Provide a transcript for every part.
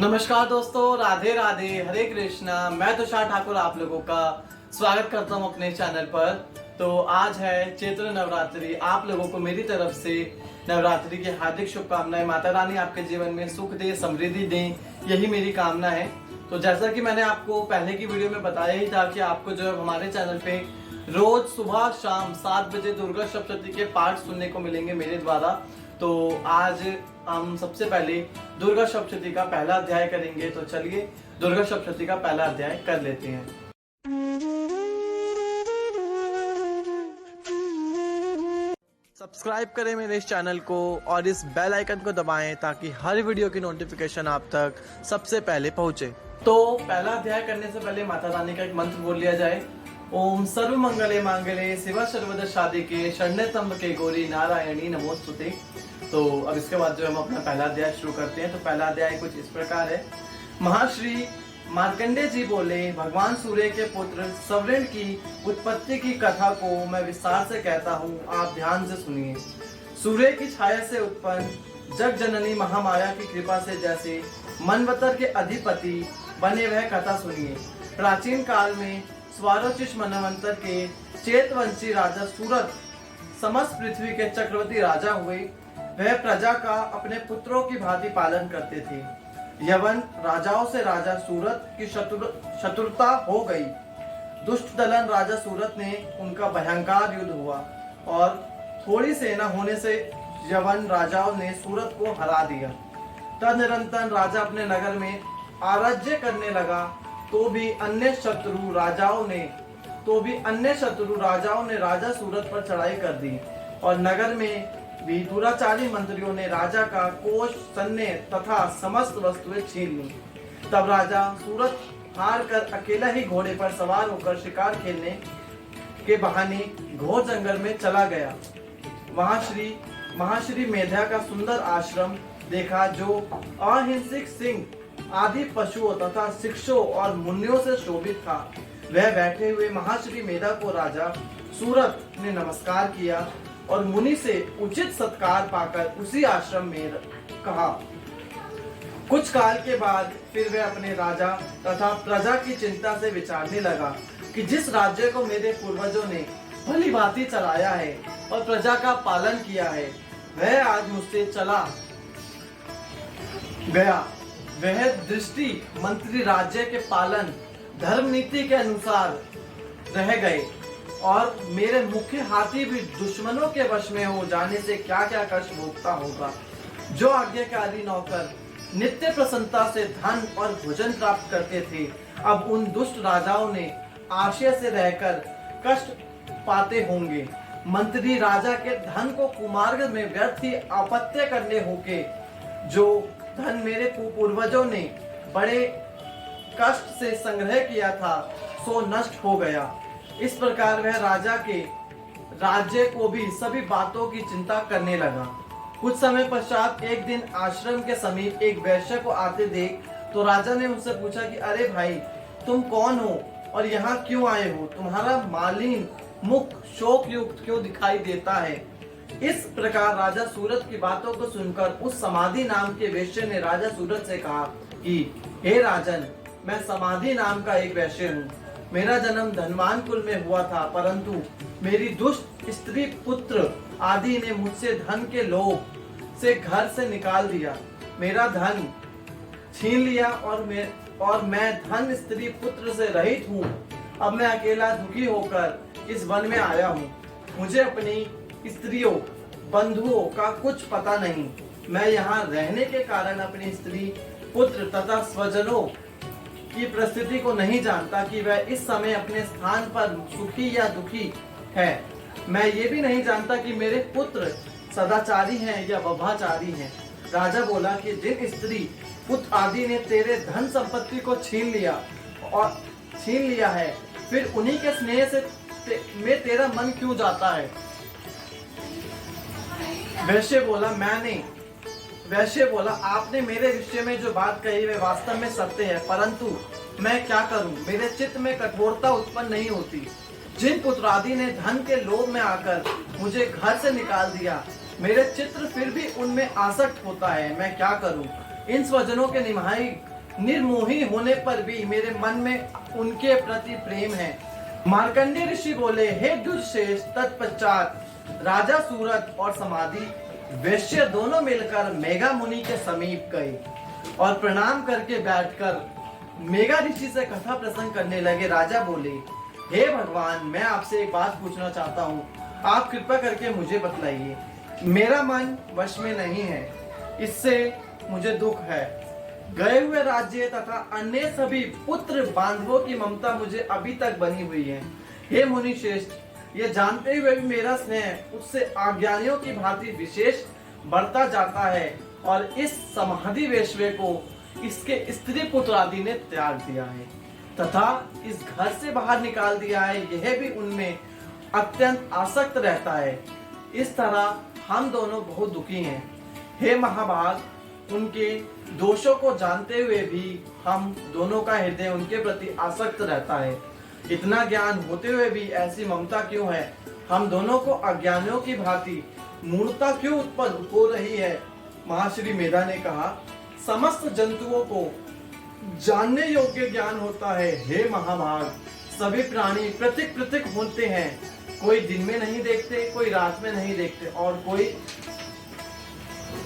नमस्कार दोस्तों, राधे राधे, हरे कृष्णा। मैं तुषार ठाकुर आप लोगों का स्वागत करता हूं अपने चैनल पर। तो आज है चैत्र नवरात्रि। आप लोगों को मेरी तरफ से नवरात्रि की हार्दिक शुभकामनाएं। माता रानी आपके जीवन में सुख दे, समृद्धि दे, यही मेरी कामना है। तो जैसा कि मैंने आपको पहले की वीडियो में बताया ही था कि आपको जो हमारे चैनल पे रोज सुबह शाम 7 बजे दुर्गा सप्तशती के पाठ सुनने को मिलेंगे मेरे द्वारा। तो आज हम सबसे पहले दुर्गा सप्तशती का पहला अध्याय करेंगे। तो चलिए दुर्गा सप्तशती का पहला अध्याय कर लेते हैं। सब्सक्राइब करें मेरे इस चैनल को और इस बेल आइकन को दबाएं ताकि हर वीडियो की नोटिफिकेशन आप तक सबसे पहले पहुंचे। तो पहला अध्याय करने से पहले माता रानी का एक मंत्र बोल लिया जाए। ओम सर्व मंगले मांगले शिवा सर्वदा साधिके शरण्य त्र्यंबके गौरी नारायणी नमोस्तुते। तो अब इसके बाद जो हम अपना पहला अध्याय शुरू करते हैं। तो पहला अध्याय कुछ इस प्रकार है। महर्षि मार्कंडे जी बोले, भगवान सूर्य के पुत्र सवर्ण की उत्पत्ति की कथा को मैं विस्तार से कहता हूँ, आप ध्यान से सुनिए। सूर्य की छाया से उत्पन्न जग जननी महामाया की कृपा से जैसे मनवतर के अधिपति बने वह कथा सुनिए। प्राचीन काल में स्वारोचिष मनवंतर के चेतवंशी राजा सूरत समस्त पृथ्वी के चक्रवर्ती राजा हुए। वह प्रजा का अपने पुत्रों की भांति पालन करते थे। यवन राजाओं से राजा सूरत की शत्रुता हो गई। दुष्ट दलन राजा सूरत ने उनका भयंकर युद्ध हुआ और थोड़ी सेना होने से यवन राजाओं ने सूरत को हरा दिया। तदनिरंतर राजा अपने नगर में आराज्य करने लगा। तो भी अन्य शत्रु राजाओं ने राजा सूरत पर चढ़ाई कर दी और नगर में भी दुराचारी मंत्रियों ने राजा का कोष, सन्ने तथा समस्त वस्तुएं छीन ली। तब राजा सूरत हार कर अकेला ही घोड़े पर सवार होकर शिकार खेलने के बहाने घोर जंगल में चला गया। महाश्री मेधा का सुंदर आश्रम देखा जो अहिंसक सिंह आदि पशुओं तथा शिक्षों और मुनियों से शोभित था। वह बैठे हुए महाश्री मेधा को राजा सूरत ने नमस्कार किया और मुनि से उचित सत्कार पाकर उसी आश्रम में कहा। कुछ काल के बाद फिर वह अपने राजा तथा प्रजा की चिंता से विचारने लगा कि जिस राज्य को मेरे पूर्वजों ने भली भांति चलाया है और प्रजा का पालन किया है, वह आज मुझसे चला गया। वह दृष्टि मंत्री राज्य के पालन धर्म नीति के अनुसार रह गए और मेरे मुख्य हाथी भी दुश्मनों के वश में हो जाने से क्या क्या कष्ट भोगता होगा। जो आज्ञाकारी नौकर नित्य प्रसन्नता से धन और भोजन प्राप्त करते थे, अब उन दुष्ट राजाओं ने आशय से रहकर कष्ट पाते होंगे। मंत्री राजा के धन को कुमार्ग में व्यर्थ ही अपत्य करने होके जो धन मेरे पूर्वजों ने बड़े कष्ट से संग्रह किया था, सो नष्ट हो गया। इस प्रकार वह राजा के राज्य को भी सभी बातों की चिंता करने लगा। कुछ समय पश्चात एक दिन आश्रम के समीप एक वैश्य को आते देख तो राजा ने उससे पूछा कि अरे भाई, तुम कौन हो और यहाँ क्यों आए हो? तुम्हारा मालिन मुख शोक युक्त क्यों दिखाई देता है? इस प्रकार राजा सूरत की बातों को सुनकर उस समाधि नाम के वैश्य ने राजा सूरत से कहा कि हे राजन, मैं समाधि नाम का एक वैश्य हूँ। मेरा जन्म धनवान कुल में हुआ था, परंतु मेरी दुष्ट स्त्री पुत्र आदि ने मुझसे धन के लोभ से घर से निकाल दिया, मेरा धन छीन लिया और मैं धन स्त्री पुत्र से रहित हूँ। अब मैं अकेला दुखी होकर इस वन में आया हूँ। मुझे अपनी स्त्रियों बंधुओं का कुछ पता नहीं। मैं यहाँ रहने के कारण अपनी स्त्री पुत्र तथा स्वजनों की परिस्थिति को नहीं जानता कि वह इस समय अपने स्थान पर सुखी या दुखी है। मैं ये भी नहीं जानता कि मेरे पुत्र सदाचारी हैं या व्यभिचारी हैं। राजा बोला कि जिन स्त्री पुत्र आदि ने तेरे धन संपत्ति को छीन लिया है, फिर उन्हीं के स्नेह से में तेरा मन क्यों जाता है? वैश्य बोला, आपने मेरे विषय में जो बात कही वे वास्तव में सत्य है, परंतु मैं क्या करूं? मेरे चित्त में कठोरता उत्पन्न नहीं होती। जिन पुत्रादि ने धन के लोभ में आकर मुझे घर से निकाल दिया, मेरे चित्र फिर भी उनमें आसक्त होता है। मैं क्या करूं? इन स्वजनों के निर्मोही होने पर भी मेरे मन में उनके प्रति प्रेम है। मार्कंडेय ऋषि बोले, हे दुर्श्रेष्ठ, तत्पश्चात राजा सूरत और समाधि वैश्य दोनों मिलकर मेघा मुनि के समीप गए और प्रणाम करके बैठकर मेघा ऋषि से कथा प्रसंग करने लगे। राजा बोले, हे भगवान, मैं आपसे एक बात पूछना चाहता हूँ, आप कृपा करके मुझे बतलाइए। मेरा मन वश में नहीं है, इससे मुझे दुख है। गए हुए राज्य तथा अन्य सभी पुत्र बांधवों की ममता मुझे अभी तक बनी हुई है। हे मुनि श्रेष्ठ, ये जानते हुए भी मेरा स्नेह उससे अज्ञानियों की भांति विशेष बढ़ता जाता है और इस समाधि वेश्वे को इसके स्त्री पुत्र आदि ने त्याग दिया है तथा इस घर से बाहर निकाल दिया है। यह भी उनमें अत्यंत आसक्त रहता है। इस तरह हम दोनों बहुत दुखी हैं। हे महाभाग, उनके दोषों को जानते हुए भी हम दोनों का हृदय उनके प्रति आसक्त रहता है। इतना ज्ञान होते हुए भी ऐसी ममता क्यों है? हम दोनों को अज्ञानियों की भांति मूर्खता क्यों उत्पन्न हो रही है? महर्षि मेधा ने कहा, समस्त जंतुओं को जानने योग्य ज्ञान होता है। हे महाभाग, सभी प्राणी पृथक पृथक होते हैं। कोई दिन में नहीं देखते, कोई रात में नहीं देखते और कोई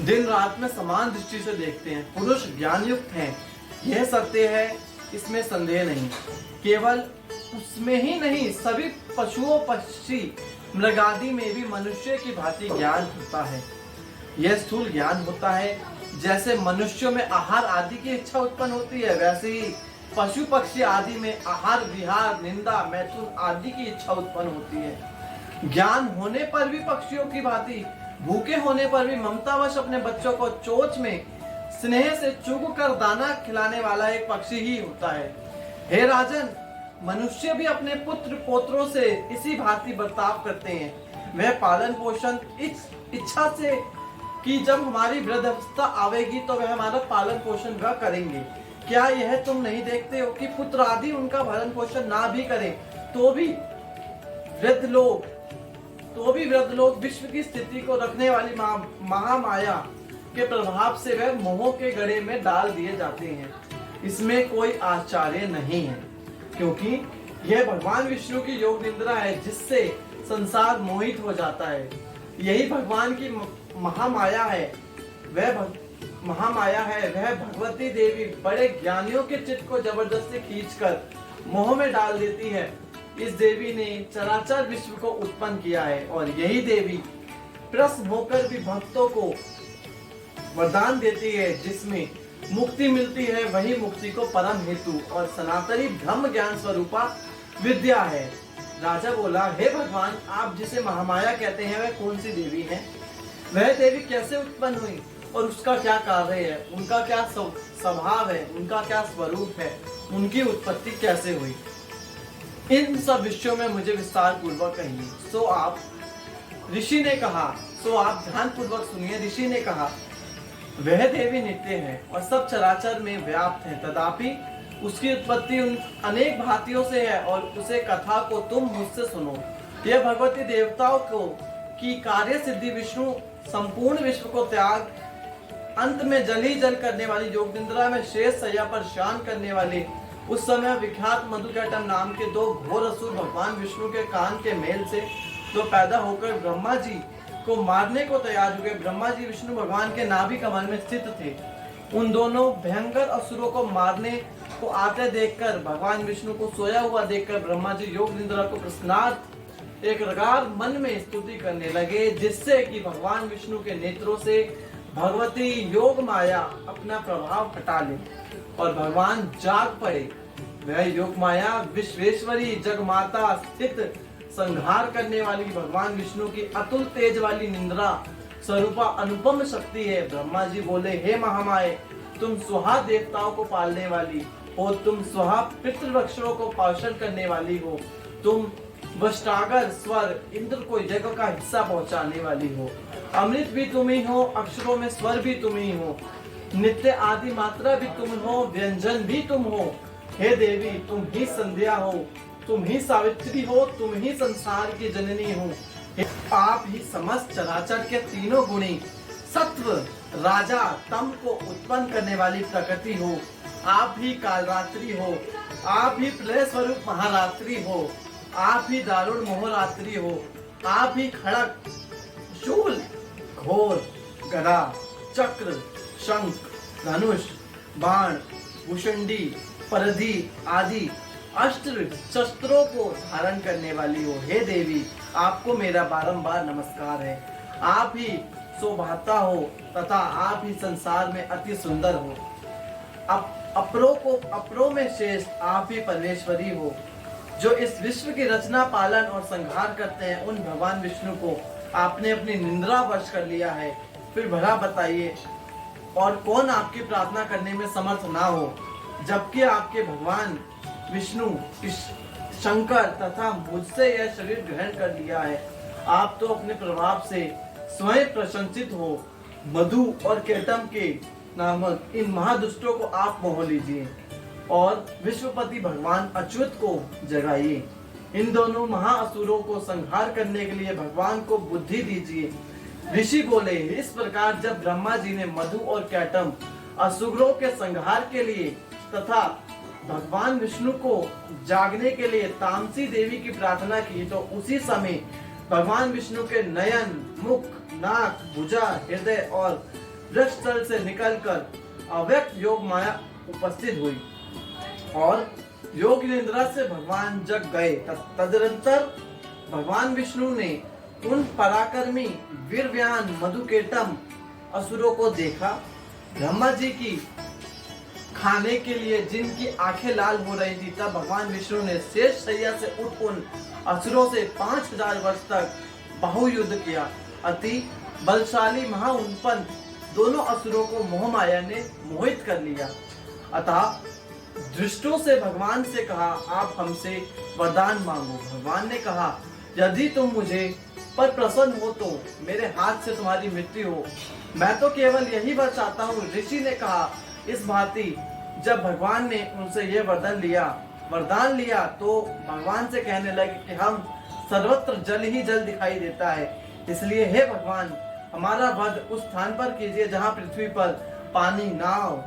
दिन रात में समान दृष्टि से देखते हैं। पुरुष ज्ञान युक्त हैं, यह सत्य है, इसमें संदेह नहीं। केवल उसमें ही नहीं, सभी पशुओं, पक्षी, मृगादि में भी मनुष्य की भांति ज्ञान होता है। यह स्थूल ज्ञान होता है। जैसे मनुष्यों में आहार आदि की इच्छा उत्पन्न होती है, वैसे ही पशु पक्षी आदि में आहार, विहार, निंदा, मैथुन आदि की इच्छा उत्पन्न होती है। ज्ञान होने पर भी पक्षियों की भांति, भूखे होने पर भी ममतावश अपने बच्चों को चोंच में स्नेह से चुग कर दाना खिलाने वाला एक पक्षी ही होता है। हे राजन, मनुष्य भी अपने पुत्र पोत्रों से इसी भांति बर्ताव करते हैं। वह पालन पोषण इस इच्छा से कि जब हमारी वृद्धावस्था आवेगी तो वह हमारा पालन पोषण वह करेंगे। क्या यह तुम नहीं देखते हो कि पुत्र आदि उनका पालन पोषण ना भी करें तो भी वृद्ध लोग विश्व की स्थिति को रखने वाली महामाया के प्रभाव से वह मोह के गड़े में डाल दिए जाते हैं। इसमें कोई आश्चर्य नहीं है, क्योंकि यह भगवान विष्णु की योग निद्रा है जिससे संसार मोहित हो जाता है। यही भगवान की महामाया है। वह भगवती देवी बड़े ज्ञानियों के चित्त को जबरदस्ती खींचकर मोह में डाल देती है। इस देवी ने चराचर विश्व को उत्पन्न किया है और यही देवी प्रसन्न होकर भी भक्तों को वरदान देती है जिसमें मुक्ति मिलती है। वही मुक्ति को परम हेतु और सनातनी ब्रह्म ज्ञान स्वरूपा विद्या है। राजा बोला, हे भगवान, आप जिसे महामाया कहते हैं वह कौन सी देवी है? वह देवी कैसे उत्पन्न हुई और उसका क्या कार्य है? उनका क्या स्वभाव है? उनका क्या स्वरूप है? उनकी उत्पत्ति कैसे हुई? इन सब विषयों में मुझे विस्तार पूर्वक कहिए। सो आप ध्यान पूर्वक सुनिए। ऋषि ने कहा, वह देवी नित्य है और सब चराचर में व्याप्त है, तथापि उसकी उत्पत्ति उन अनेक भांतियों से है और उसे कथा को तुम मुझसे सुनो। यह भगवती देवताओं को की कार्य सिद्धि विष्णु संपूर्ण विश्व को त्याग अंत में जल ही जल करने वाली योग निद्रा में शेष सैया पर शान करने वाली उस समय विख्यात मधुकैटम नाम के दो घोर असुर भगवान विष्णु के कान के मेल से तो पैदा होकर ब्रह्मा जी को मारने को तैयार हुए। ब्रह्मा जी विष्णु भगवान के नाभि कमल में स्थित थे। उन दोनों भयंकर असुरों को मारने को आते देखकर, भगवान विष्णु को सोया हुआ देखकर ब्रह्मा जी योग निद्रा को प्रश्नार्थ एक रगार मन में स्तुति करने लगे, जिससे कि भगवान विष्णु के नेत्रों से भगवती योग माया अपना प्रभाव हटा ले और भगवान जाग पड़े। वह योग माया विश्वेश्वरी जगमाता स्थित संहार करने वाली भगवान विष्णु की अतुल तेज वाली निंद्रा स्वरूपा अनुपम शक्ति है। ब्रह्मा जी बोले, हे महामाये, तुम सुहा देवताओं को पालने वाली हो, तुम सुहा पितृवृक्षों को पोषण करने वाली हो, तुम वष्टागर स्वर इंद्र को यज्ञ का हिस्सा पहुंचाने वाली हो, अमृत भी तुम ही हो, अक्षरों में स्वर भी तुम ही हो, नित्य आदि मात्रा भी तुम हो, व्यंजन भी तुम हो। हे देवी, तुम ही संध्या हो, तुम ही सावित्री हो, तुम ही संसार की जननी हो। आप ही समस्त चराचर के तीनों गुणी सत्व राजा तम को उत्पन्न करने वाली प्रकृति हो, आप ही कालरात्रि हो, आप ही प्रलय स्वरूप महारात्रि हो, आप ही दारुण मोहरात्रि हो, आप ही खड़क शूल घोर गदा चक्र शंख धनुष बाण भुषुंडी परधि आदि अस्त्र शस्त्रों को धारण करने वाली हो। हे देवी, आपको मेरा बारंबार नमस्कार है। आप ही शोभाता हो तथा आप ही संसार में अति सुंदर हो। अपरों में श्रेष्ठ आप ही परमेश्वरी हो, जो इस विश्व की रचना पालन और संहार करते हैं। उन भगवान विष्णु को आपने अपनी निंद्रा वश कर लिया है। फिर भला बताइए, और कौन आपकी प्रार्थना करने में समर्थ ना हो, जबकि आपके भगवान विष्णु शंकर तथा मुझसे यह शरीर ग्रहण कर लिया है। आप तो अपने प्रभाव से स्वयं प्रशंसित हो। मधु और केतम के नामक इन महादुष्टों को आप मोह लीजिए और विश्वपति भगवान अच्युत को जगाइए। इन दोनों महाअसुरों को संहार करने के लिए भगवान को बुद्धि दीजिए। ऋषि बोले, इस प्रकार जब ब्रह्मा जी ने मधु और कैटम असुरों के संहार के लिए तथा भगवान विष्णु को जागने के लिए तामसी देवी की प्रार्थना की, तो उसी समय भगवान विष्णु के नयन, मुख, नाक, भुजा, हृदय और वृषस्थल से निकलकर अव्यक्त योग माया उपस्थित हुई और योग निद्रा से भगवान जग गए। तदनंतर भगवान विष्णु ने उन पराक्रमी वीरव्यान मधुकेटम असुरों को देखा। ब्रह्मा जी की खाने के लिए जिनकी आंखें लाल हो रही थी, तब भगवान विष्णु ने शेष शैया से उठ उन असुरों से 5000 वर्ष तक बाहुयुद्ध किया। अति बलशाली महाउत्पन्न दोनों असुरों को मोह माया ने मोहित कर लिया। अतः दृष्टों से भगवान से कहा, आप हमसे वरदान मांगो। भगवान ने कहा, यदि तुम मुझे पर प्रसन्न हो तो मेरे हाथ से तुम्हारी मृत्यु हो। मैं तो केवल यही वर चाहता हूँ। ऋषि ने कहा, इस भांति जब भगवान ने उनसे यह वरदान लिया तो भगवान से कहने लगे कि हम सर्वत्र जल ही जल दिखाई देता है, इसलिए हे भगवान, हमारा वध उस स्थान पर कीजिए जहाँ पृथ्वी पर पानी ना हो।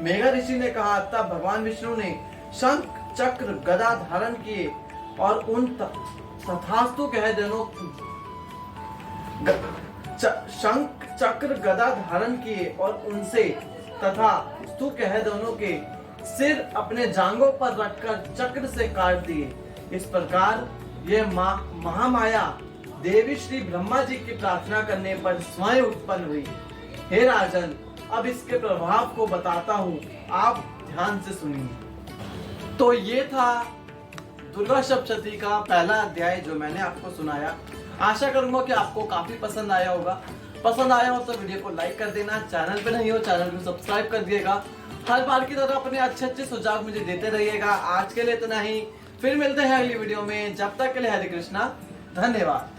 मेघा ऋषि ने कहा, तब भगवान विष्णु ने शंख चक्र गदा धारण किए और उन तथास्तु कह दोनों शंख चक्र गदा धारण किए और उनसे तथा स्तु कह दोनों के सिर अपने जांघों पर रखकर चक्र से काट दिए। इस प्रकार ये महामाया देवी श्री ब्रह्मा जी की प्रार्थना करने पर स्वयं उत्पन्न हुई। हे राजन, अब इसके प्रभाव को बताता हूँ, आप ध्यान से सुनिए। तो ये था दुर्गा सप्तशती का पहला अध्याय जो मैंने आपको सुनाया। आशा करूंगा कि आपको काफी पसंद आया होगा। पसंद आया हो तो वीडियो को लाइक कर देना, चैनल पे नहीं हो चैनल को सब्सक्राइब कर दिएगा। हर बार की तरह अपने अच्छे सुझाव मुझे देते रहिएगा। आज के लिए इतना ही, फिर मिलते हैं अगली वीडियो में। जब तक के लिए हरे कृष्णा, धन्यवाद।